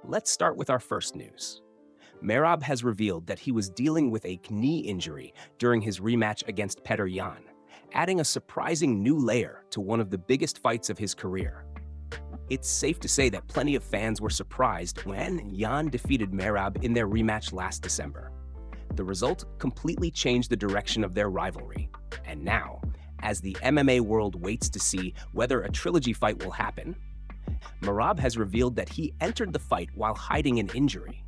Let's start with our first news. Merab has revealed that he was dealing with a knee injury during his rematch against Petr Yan, adding a surprising new layer to one of the biggest fights of his career. It's safe to say that plenty of fans were surprised when Yan defeated Merab in their rematch last December. The result completely changed the direction of their rivalry. And now, as the MMA world waits to see whether a trilogy fight will happen, Merab has revealed that he entered the fight while hiding an injury.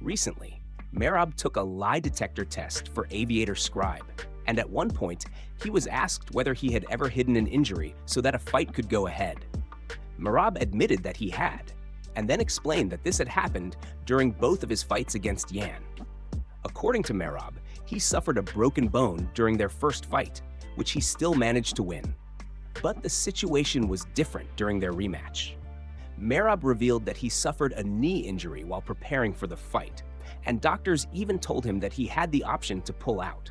Recently, Merab took a lie detector test for Aviator Scribe, and at one point, he was asked whether he had ever hidden an injury so that a fight could go ahead. Merab admitted that he had, and then explained that this had happened during both of his fights against Yan. According to Merab, he suffered a broken bone during their first fight, which he still managed to win. But the situation was different during their rematch. Merab revealed that he suffered a knee injury while preparing for the fight, and doctors even told him that he had the option to pull out.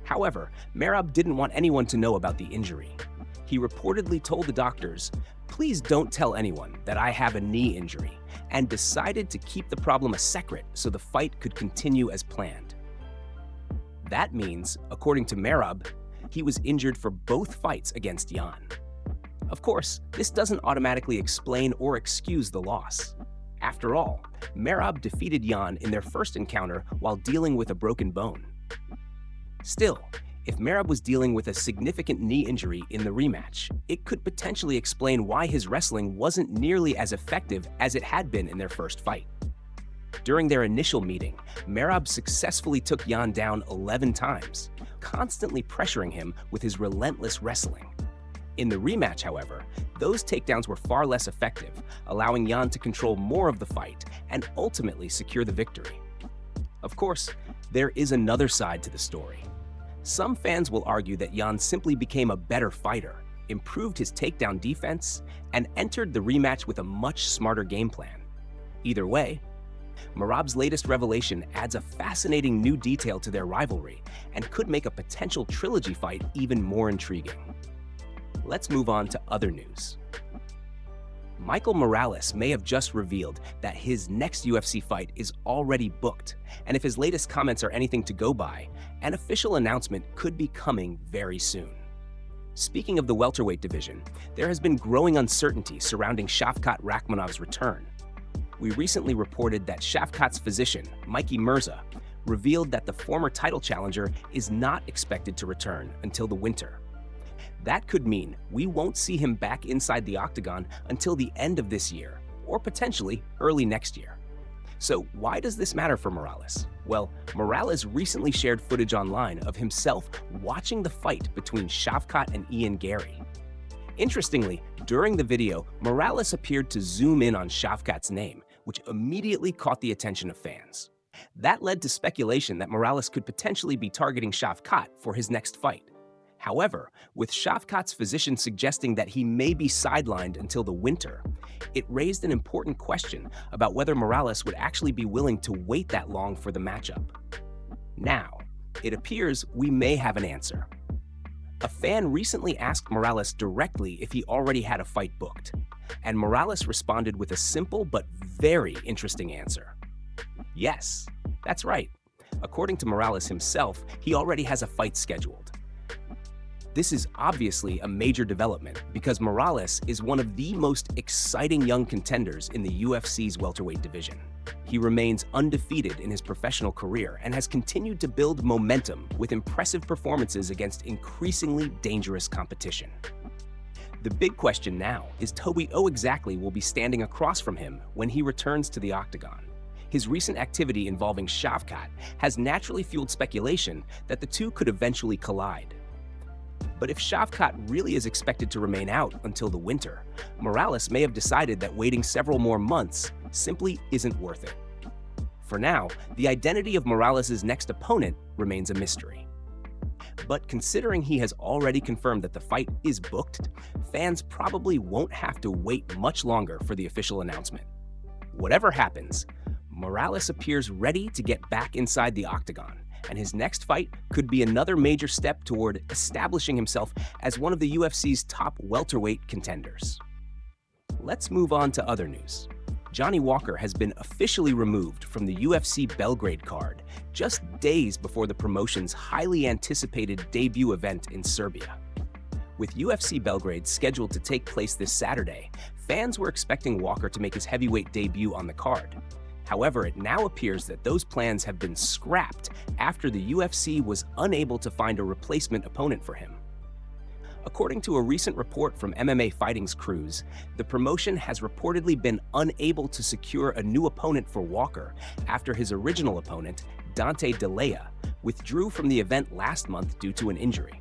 However, Merab didn't want anyone to know about the injury. He reportedly told the doctors, "Please don't tell anyone that I have a knee injury," and decided to keep the problem a secret so the fight could continue as planned. That means, according to Merab, he was injured for both fights against Yan. Of course, this doesn't automatically explain or excuse the loss. After all, Merab defeated Yan in their first encounter while dealing with a broken bone. Still, if Merab was dealing with a significant knee injury in the rematch, it could potentially explain why his wrestling wasn't nearly as effective as it had been in their first fight. During their initial meeting, Merab successfully took Yan down 11 times, constantly pressuring him with his relentless wrestling. In the rematch, however, those takedowns were far less effective, allowing Yan to control more of the fight and ultimately secure the victory. Of course, there is another side to the story. Some fans will argue that Yan simply became a better fighter, improved his takedown defense, and entered the rematch with a much smarter game plan. Either way, Merab's latest revelation adds a fascinating new detail to their rivalry and could make a potential trilogy fight even more intriguing. Let's move on to other news. Michael Morales may have just revealed that his next UFC fight is already booked, and if his latest comments are anything to go by, an official announcement could be coming very soon. Speaking of the welterweight division, there has been growing uncertainty surrounding Shavkat Rakhmonov's return. We recently reported that Shavkat's physician, Mikey Mirza, revealed that the former title challenger is not expected to return until the winter. That could mean we won't see him back inside the octagon until the end of this year, or potentially early next year. So why does this matter for Morales? Well, Morales recently shared footage online of himself watching the fight between Shavkat and Ian Garry. Interestingly, during the video, Morales appeared to zoom in on Shavkat's name, which immediately caught the attention of fans. That led to speculation that Morales could potentially be targeting Shavkat for his next fight. However, with Shavkat's physician suggesting that he may be sidelined until the winter, it raised an important question about whether Morales would actually be willing to wait that long for the matchup. Now, it appears we may have an answer. A fan recently asked Morales directly if he already had a fight booked, and Morales responded with a simple but very interesting answer. Yes, that's right. According to Morales himself, he already has a fight scheduled. This is obviously a major development because Morales is one of the most exciting young contenders in the UFC's welterweight division. He remains undefeated in his professional career and has continued to build momentum with impressive performances against increasingly dangerous competition. The big question now is who exactly will be standing across from him when he returns to the octagon. His recent activity involving Shavkat has naturally fueled speculation that the two could eventually collide. But if Shavkat really is expected to remain out until the winter, Morales may have decided that waiting several more months simply isn't worth it. For now, the identity of Morales' next opponent remains a mystery. But considering he has already confirmed that the fight is booked, fans probably won't have to wait much longer for the official announcement. Whatever happens, Morales appears ready to get back inside the octagon, and his next fight could be another major step toward establishing himself as one of the UFC's top welterweight contenders. Let's move on to other news. Johnny Walker has been officially removed from the UFC Belgrade card just days before the promotion's highly anticipated debut event in Serbia. With UFC Belgrade scheduled to take place this Saturday, fans were expecting Walker to make his heavyweight debut on the card. However, it now appears that those plans have been scrapped after the UFC was unable to find a replacement opponent for him. According to a recent report from MMA Fighting's crews, the promotion has reportedly been unable to secure a new opponent for Walker after his original opponent, Dante DeLea, withdrew from the event last month due to an injury.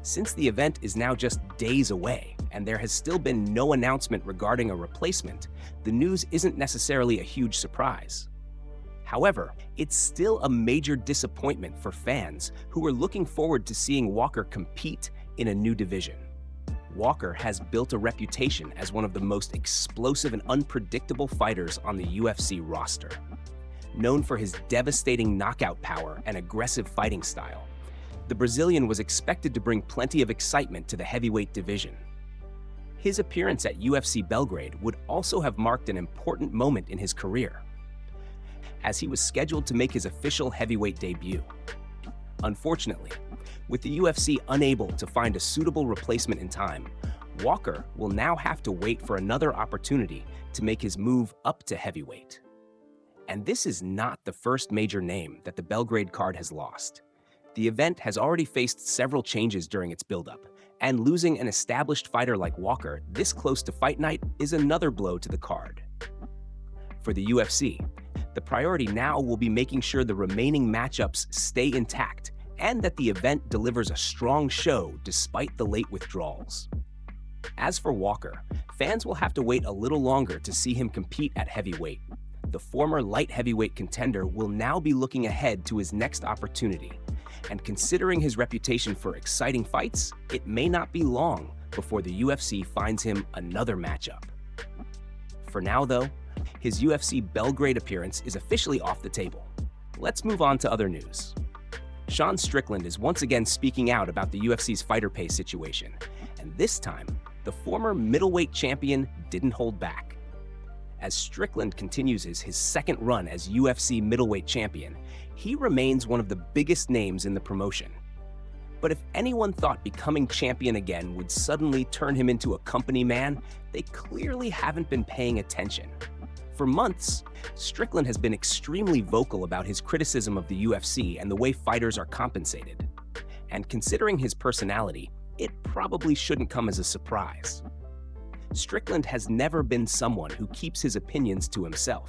Since the event is now just days away and there has still been no announcement regarding a replacement, the news isn't necessarily a huge surprise. However, it's still a major disappointment for fans who are looking forward to seeing Walker compete in a new division. Walker has built a reputation as one of the most explosive and unpredictable fighters on the UFC roster. Known for his devastating knockout power and aggressive fighting style, the Brazilian was expected to bring plenty of excitement to the heavyweight division. His appearance at UFC Belgrade would also have marked an important moment in his career, as he was scheduled to make his official heavyweight debut. Unfortunately, with the UFC unable to find a suitable replacement in time, Walker will now have to wait for another opportunity to make his move up to heavyweight. And this is not the first major name that the Belgrade card has lost. The event has already faced several changes during its build-up, and losing an established fighter like Walker this close to fight night is another blow to the card. For the UFC, the priority now will be making sure the remaining matchups stay intact and that the event delivers a strong show despite the late withdrawals. As for Walker, fans will have to wait a little longer to see him compete at heavyweight. The former light heavyweight contender will now be looking ahead to his next opportunity. And considering his reputation for exciting fights, it may not be long before the UFC finds him another matchup. For now, though, his UFC Belgrade appearance is officially off the table. Let's move on to other news. Sean Strickland is once again speaking out about the UFC's fighter pay situation, and this time, the former middleweight champion didn't hold back. As Strickland continues his second run as UFC middleweight champion, he remains one of the biggest names in the promotion. But if anyone thought becoming champion again would suddenly turn him into a company man, they clearly haven't been paying attention. For months, Strickland has been extremely vocal about his criticism of the UFC and the way fighters are compensated. And considering his personality, it probably shouldn't come as a surprise. Strickland has never been someone who keeps his opinions to himself.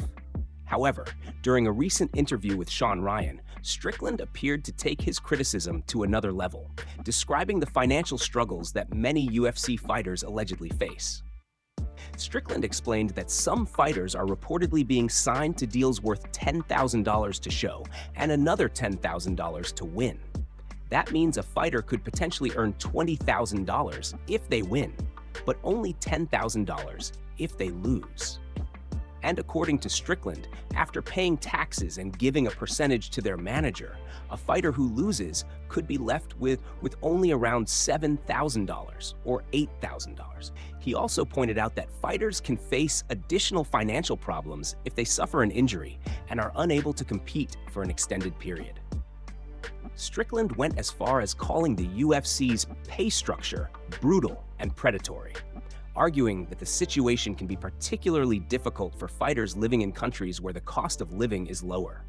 However, during a recent interview with Sean Ryan, Strickland appeared to take his criticism to another level, describing the financial struggles that many UFC fighters allegedly face. Strickland explained that some fighters are reportedly being signed to deals worth $10,000 to show and another $10,000 to win. That means a fighter could potentially earn $20,000 if they win, but only $10,000 if they lose. And according to Strickland, after paying taxes and giving a percentage to their manager, a fighter who loses could be left with only around $7,000 or $8,000. He also pointed out that fighters can face additional financial problems if they suffer an injury and are unable to compete for an extended period. Strickland went as far as calling the UFC's pay structure brutal and predatory, arguing that the situation can be particularly difficult for fighters living in countries where the cost of living is lower.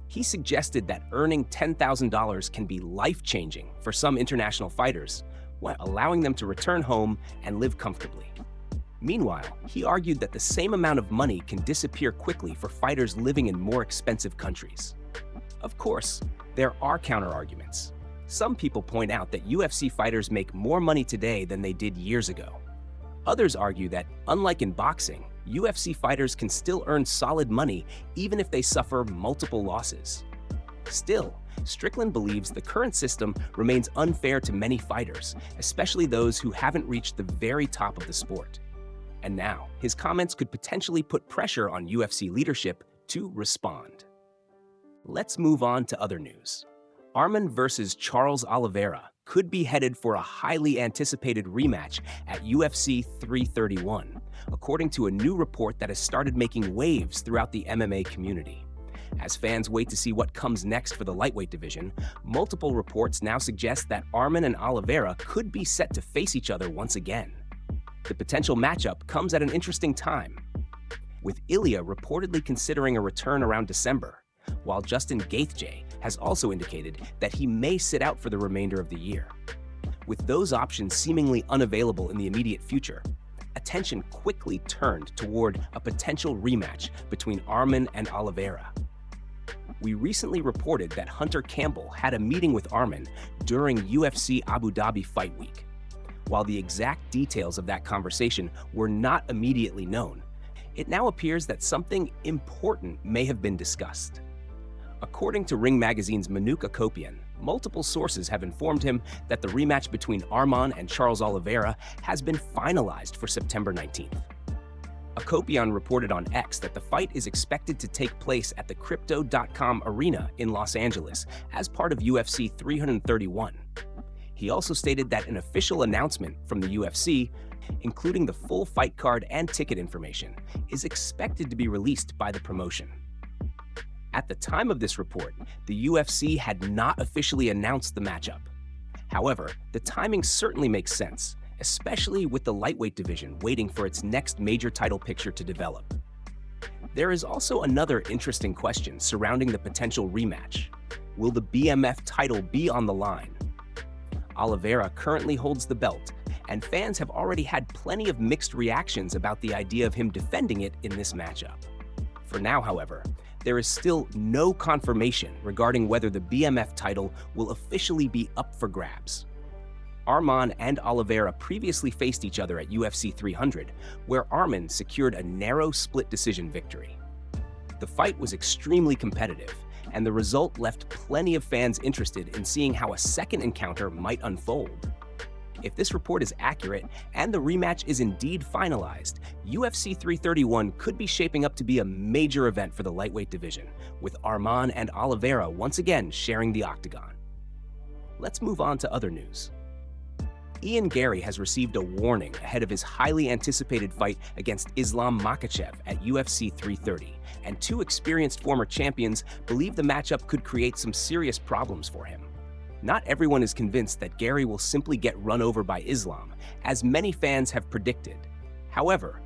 He suggested that earning $10,000 can be life-changing for some international fighters, while allowing them to return home and live comfortably. Meanwhile, he argued that the same amount of money can disappear quickly for fighters living in more expensive countries. Of course, there are counter-arguments. Some people point out that UFC fighters make more money today than they did years ago. Others argue that, unlike in boxing, UFC fighters can still earn solid money even if they suffer multiple losses. Still, Strickland believes the current system remains unfair to many fighters, especially those who haven't reached the very top of the sport. And now, his comments could potentially put pressure on UFC leadership to respond. Let's move on to other news. Arman versus Charles Oliveira could be headed for a highly anticipated rematch at UFC 331, according to a new report that has started making waves throughout the MMA community. As fans wait to see what comes next for the lightweight division, multiple reports now suggest that Arman and Oliveira could be set to face each other once again. The potential matchup comes at an interesting time, with Ilya reportedly considering a return around December, while Justin Gaethje has also indicated that he may sit out for the remainder of the year. With those options seemingly unavailable in the immediate future, attention quickly turned toward a potential rematch between Arman and Oliveira. We recently reported that Hunter Campbell had a meeting with Arman during UFC Abu Dhabi Fight Week. While the exact details of that conversation were not immediately known, it now appears that something important may have been discussed. According to Ring Magazine's Manuk Akopian, multiple sources have informed him that the rematch between Arman and Charles Oliveira has been finalized for September 19th. Akopian reported on X that the fight is expected to take place at the Crypto.com Arena in Los Angeles as part of UFC 331. He also stated that an official announcement from the UFC, including the full fight card and ticket information, is expected to be released by the promotion. At the time of this report, the UFC had not officially announced the matchup. However, the timing certainly makes sense, especially with the lightweight division waiting for its next major title picture to develop. There is also another interesting question surrounding the potential rematch. Will the BMF title be on the line? Oliveira currently holds the belt, and fans have already had plenty of mixed reactions about the idea of him defending it in this matchup. For now, however, there is still no confirmation regarding whether the BMF title will officially be up for grabs. Arman and Oliveira previously faced each other at UFC 300, where Arman secured a narrow split decision victory. The fight was extremely competitive, and the result left plenty of fans interested in seeing how a second encounter might unfold. If this report is accurate and the rematch is indeed finalized, UFC 331 could be shaping up to be a major event for the lightweight division, with Arman and Oliveira once again sharing the octagon. Let's move on to other news. Ian Garry has received a warning ahead of his highly anticipated fight against Islam Makhachev at UFC 330, and two experienced former champions believe the matchup could create some serious problems for him. Not everyone is convinced that Garry will simply get run over by Islam, as many fans have predicted. However,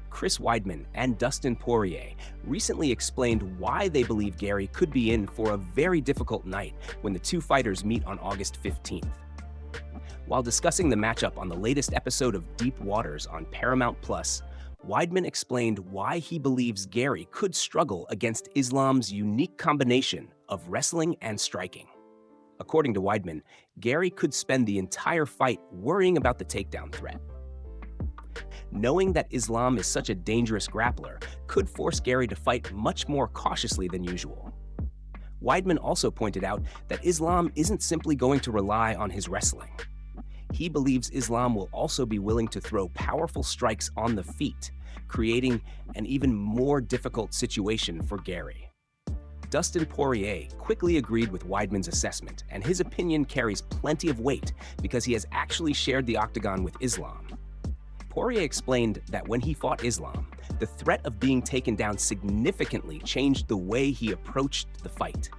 Chris Weidman and Dustin Poirier recently explained why they believe Garry could be in for a very difficult night when the two fighters meet on August 15th. While discussing the matchup on the latest episode of Deep Waters on Paramount+, Weidman explained why he believes Garry could struggle against Islam's unique combination of wrestling and striking. According to Weidman, Garry could spend the entire fight worrying about the takedown threat. Knowing that Islam is such a dangerous grappler could force Garry to fight much more cautiously than usual. Weidman also pointed out that Islam isn't simply going to rely on his wrestling. He believes Islam will also be willing to throw powerful strikes on the feet, creating an even more difficult situation for Garry. Dustin Poirier quickly agreed with Weidman's assessment, and his opinion carries plenty of weight because he has actually shared the octagon with Islam. Poirier explained that when he fought Islam, the threat of being taken down significantly changed the way he approached the fight.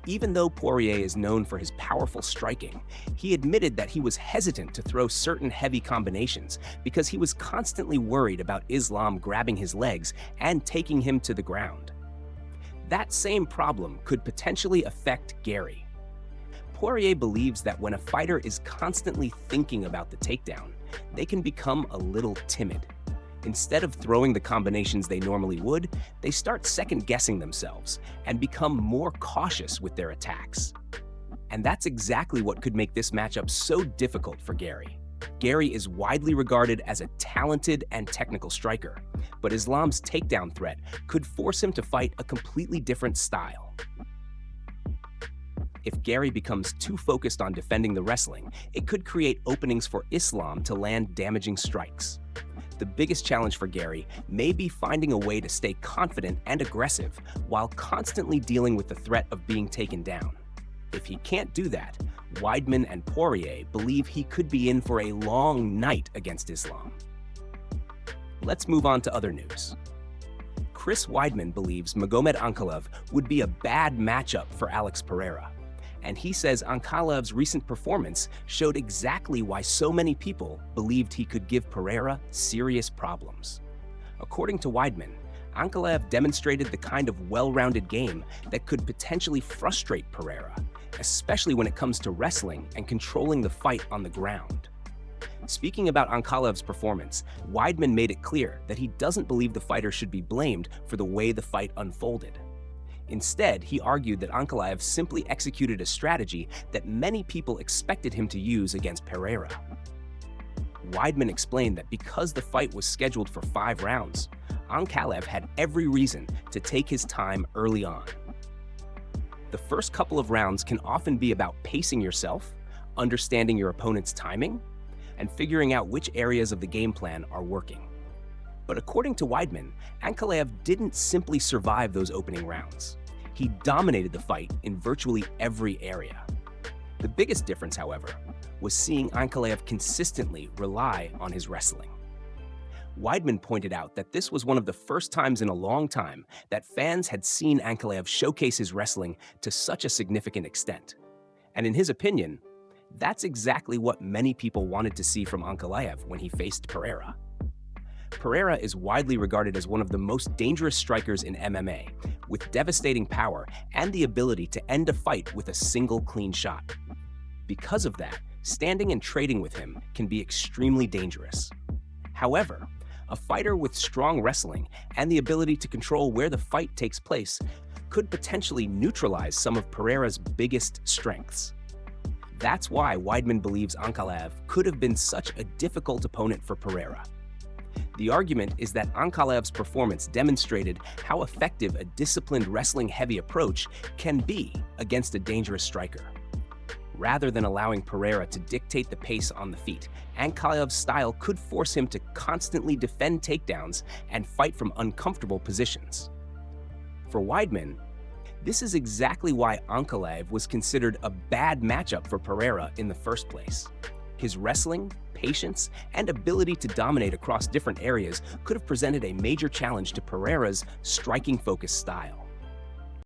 Even though Poirier is known for his powerful striking, he admitted that he was hesitant to throw certain heavy combinations because he was constantly worried about Islam grabbing his legs and taking him to the ground. That same problem could potentially affect Garry. Poirier believes that when a fighter is constantly thinking about the takedown, they can become a little timid. Instead of throwing the combinations they normally would, they start second-guessing themselves and become more cautious with their attacks. And that's exactly what could make this matchup so difficult for Garry. Garry is widely regarded as a talented and technical striker, but Islam's takedown threat could force him to fight a completely different style. If Garry becomes too focused on defending the wrestling, it could create openings for Islam to land damaging strikes. The biggest challenge for Garry may be finding a way to stay confident and aggressive while constantly dealing with the threat of being taken down. If he can't do that, Weidman and Poirier believe he could be in for a long night against Islam. Let's move on to other news. Chris Weidman believes Magomed Ankalaev would be a bad matchup for Alex Pereira, and he says Ankalaev's recent performance showed exactly why so many people believed he could give Pereira serious problems. According to Weidman, Ankalaev demonstrated the kind of well-rounded game that could potentially frustrate Pereira, especially when it comes to wrestling and controlling the fight on the ground. Speaking about Ankalaev's performance, Weidman made it clear that he doesn't believe the fighter should be blamed for the way the fight unfolded. Instead, he argued that Ankalaev simply executed a strategy that many people expected him to use against Pereira. Weidman explained that because the fight was scheduled for 5 rounds, Ankalaev had every reason to take his time early on. The first couple of rounds can often be about pacing yourself, understanding your opponent's timing, and figuring out which areas of the game plan are working. But according to Weidman, Ankalaev didn't simply survive those opening rounds. He dominated the fight in virtually every area. The biggest difference, however, was seeing Ankalaev consistently rely on his wrestling. Weidman pointed out that this was one of the first times in a long time that fans had seen Ankalaev showcase his wrestling to such a significant extent. And in his opinion, that's exactly what many people wanted to see from Ankalaev when he faced Pereira. Pereira is widely regarded as one of the most dangerous strikers in MMA, with devastating power and the ability to end a fight with a single clean shot. Because of that, standing and trading with him can be extremely dangerous. However, a fighter with strong wrestling and the ability to control where the fight takes place could potentially neutralize some of Pereira's biggest strengths. That's why Weidman believes Ankalaev could have been such a difficult opponent for Pereira. The argument is that Ankalaev's performance demonstrated how effective a disciplined wrestling-heavy approach can be against a dangerous striker. Rather than allowing Pereira to dictate the pace on the feet, Ankalaev's style could force him to constantly defend takedowns and fight from uncomfortable positions. For Weidman, this is exactly why Ankalaev was considered a bad matchup for Pereira in the first place. His wrestling, patience, and ability to dominate across different areas could have presented a major challenge to Pereira's striking-focused style.